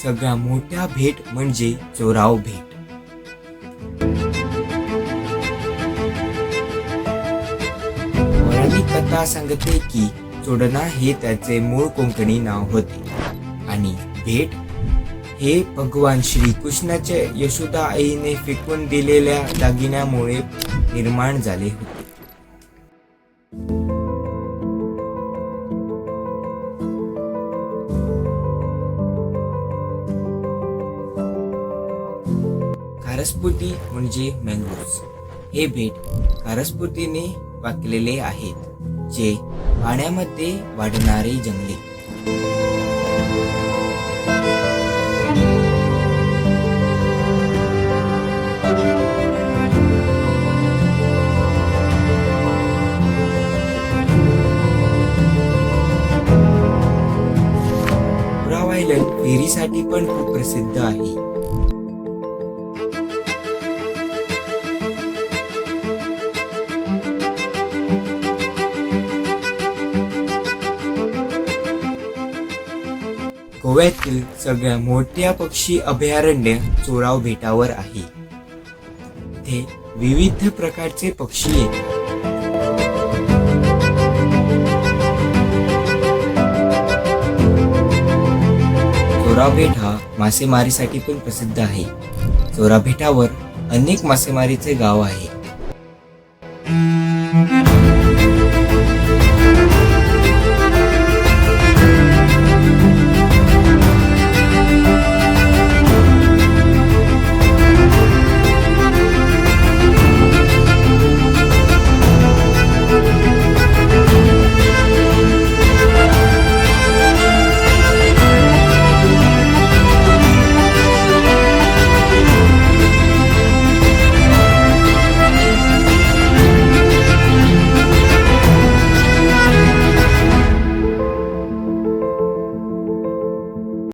सगळ्यात मोठ्या भेट म्हणजे चोराव भेट. पौराणिक कथा सांगते की चोडणा हे त्याचे मूळ कोकणी नाव होते आणि भेट हे भगवान श्रीकृष्णाच्या यशोदा आईने फेकून दिलेल्या दागिन्यामुळे निर्माण झाले होते. कारसपुती म्हणजे मँगोज. हे भेट कारसपुतीने वाकलेले आहेत, जे पाण्यामध्ये वाढणारे जंगले. पुराव आयलंड फेरीसाठी पण खूप प्रसिद्ध आहे. गोव्यातील सगळ्यात मोठ्या पक्षी अभयारण्य चोराव बेटावर आहे. इथे विविध प्रकारचे पक्षी येतात. चोराव बेट हा मासेमारीसाठी पण प्रसिद्ध आहे. चोराव बेटावर अनेक मासेमारीचे गाव आहे.